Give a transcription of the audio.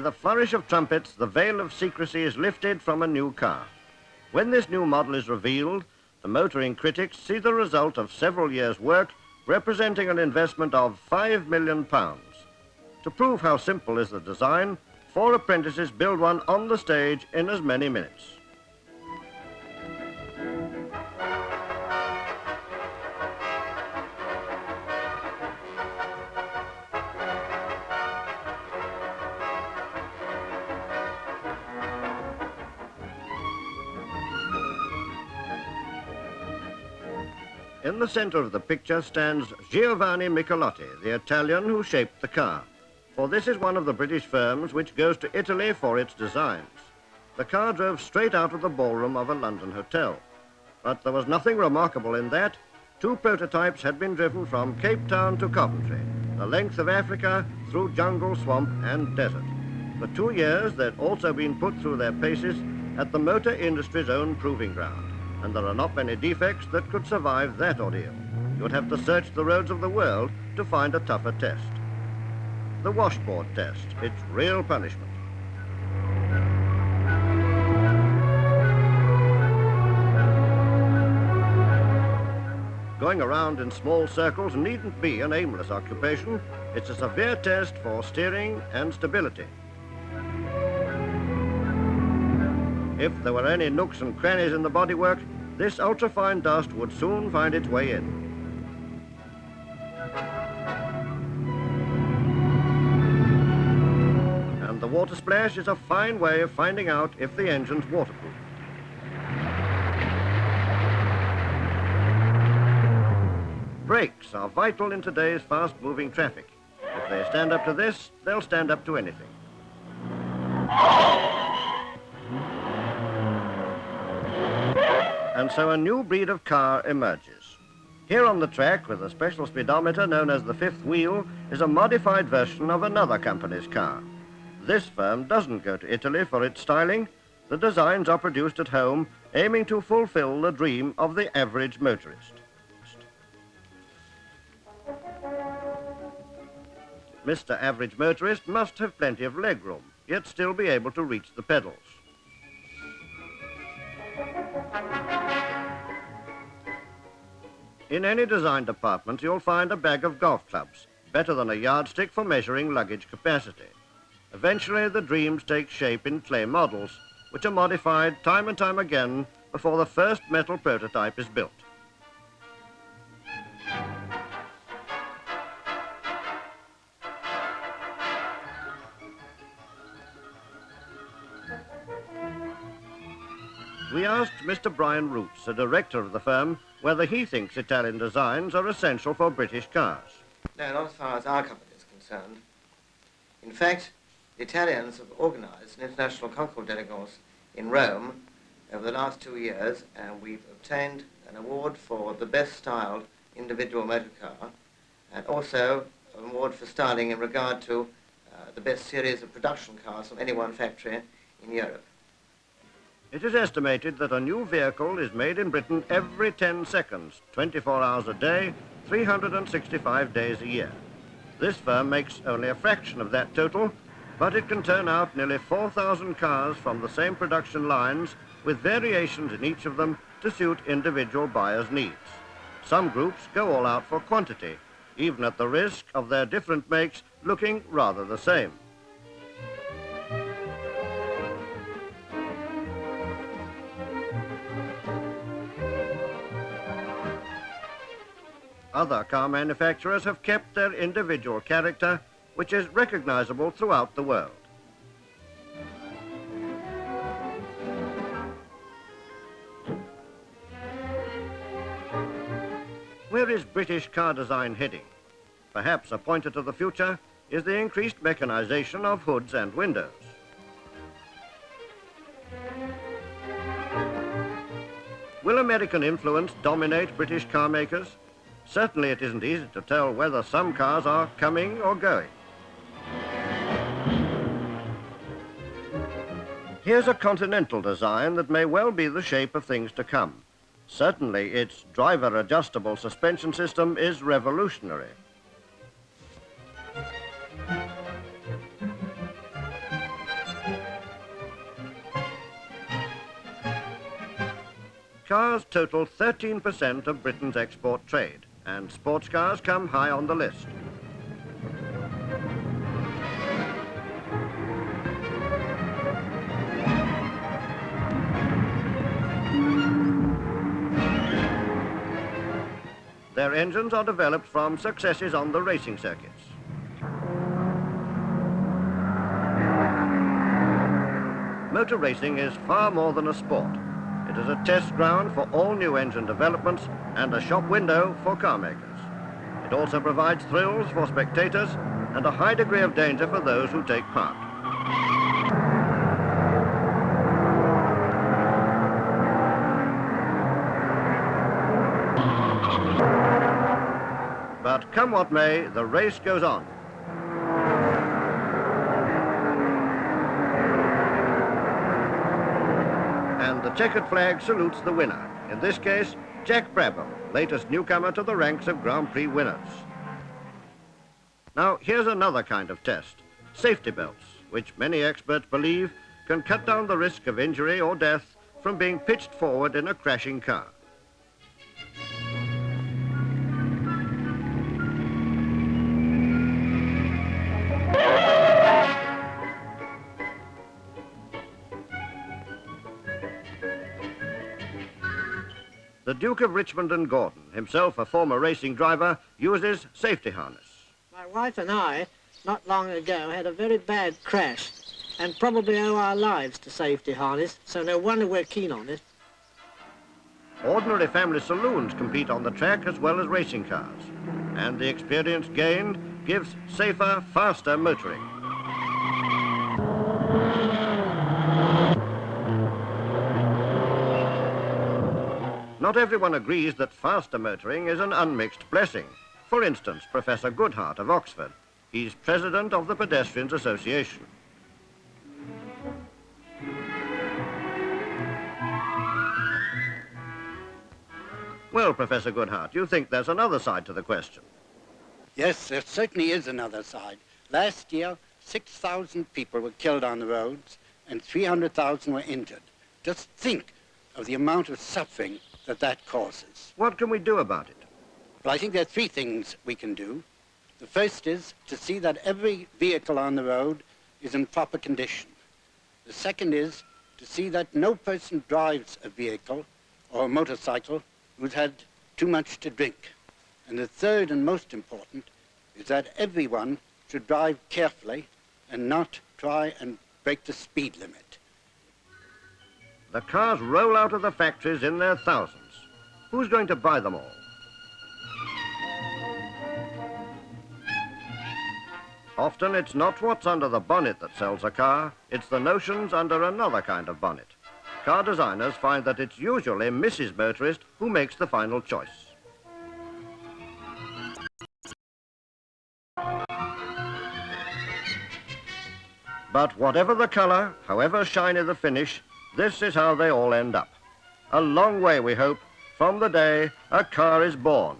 With a flourish of trumpets, the veil of secrecy is lifted from a new car. When this new model is revealed, the motoring critics see the result of several years' work, representing an investment of £5 million. To prove how simple is the design, 4 apprentices build one on the stage in as many minutes. In the center of the picture stands Giovanni Michelotti, the Italian who shaped the car. For this is one of the British firms which goes to Italy for its designs. The car drove straight out of the ballroom of a London hotel. But there was nothing remarkable in that. 2 prototypes had been driven from Cape Town to Coventry, the length of Africa through jungle, swamp and desert. For 2 years they'd also been put through their paces at the motor industry's own proving ground. And there are not many defects that could survive that ordeal. You'd have to search the roads of the world to find a tougher test. The washboard test, it's real punishment. Going around in small circles needn't be an aimless occupation. It's a severe test for steering and stability. If there were any nooks and crannies in the bodywork, this ultrafine dust would soon find its way in. And the water splash is a fine way of finding out if the engine's waterproof. Brakes are vital in today's fast-moving traffic. If they stand up to this, they'll stand up to anything. And so a new breed of car emerges. Here on the track, with a special speedometer known as the fifth wheel, is a modified version of another company's car. This firm doesn't go to Italy for its styling. The designs are produced at home, aiming to fulfill the dream of the average motorist. Mr. Average Motorist must have plenty of legroom, yet still be able to reach the pedals. In any design department, you'll find a bag of golf clubs, better than a yardstick for measuring luggage capacity. Eventually, the dreams take shape in clay models, which are modified time and time again before the first metal prototype is built. We asked Mr. Brian Roots, a director of the firm, whether he thinks Italian designs are essential for British cars. No, not as far as our company is concerned. In fact, the Italians have organized an international concours d'elegance in Rome over the last 2 years, and we've obtained an award for the best styled individual motor car, and also an award for styling in regard to the best series of production cars from any one factory in Europe. It is estimated that a new vehicle is made in Britain every 10 seconds, 24 hours a day, 365 days a year. This firm makes only a fraction of that total, but it can turn out nearly 4,000 cars from the same production lines, with variations in each of them to suit individual buyers' needs. Some groups go all out for quantity, even at the risk of their different makes looking rather the same. Other car manufacturers have kept their individual character, which is recognizable throughout the world. Where is British car design heading? Perhaps a pointer to the future is the increased mechanization of hoods and windows. Will American influence dominate British car makers? Certainly it isn't easy to tell whether some cars are coming or going. Here's a Continental design that may well be the shape of things to come. Certainly its driver-adjustable suspension system is revolutionary. Cars total 13% of Britain's export trade, and sports cars come high on the list. Their engines are developed from successes on the racing circuits. Motor racing is far more than a sport. It is a test ground for all new engine developments and a shop window for car makers. It also provides thrills for spectators and a high degree of danger for those who take part. But come what may, the race goes on. And the checkered flag salutes the winner. In this case, Jack Brabham, latest newcomer to the ranks of Grand Prix winners. Now, here's another kind of test. Safety belts, which many experts believe can cut down the risk of injury or death from being pitched forward in a crashing car. The Duke of Richmond and Gordon, himself a former racing driver, uses safety harness. My wife and I, not long ago, had a very bad crash and probably owe our lives to safety harness, so no wonder we're keen on it. Ordinary family saloons compete on the track as well as racing cars, and the experience gained gives safer, faster motoring. Not everyone agrees that faster motoring is an unmixed blessing. For instance, Professor Goodhart of Oxford. He's president of the Pedestrians Association. Well, Professor Goodhart, you think there's another side to the question? Yes, there certainly is another side. Last year, 6,000 people were killed on the roads and 300,000 were injured. Just think of the amount of suffering that causes. What can we do about it? Well, I think there are three things we can do. The first is to see that every vehicle on the road is in proper condition. The second is to see that no person drives a vehicle or a motorcycle who's had too much to drink. And the third and most important is that everyone should drive carefully and not try and break the speed limit. The cars roll out of the factories in their thousands. Who's going to buy them all? Often it's not what's under the bonnet that sells a car, it's the notions under another kind of bonnet. Car designers find that it's usually Mrs. Motorist who makes the final choice. But whatever the colour, however shiny the finish, this is how they all end up. A long way, we hope, from the day a car is born.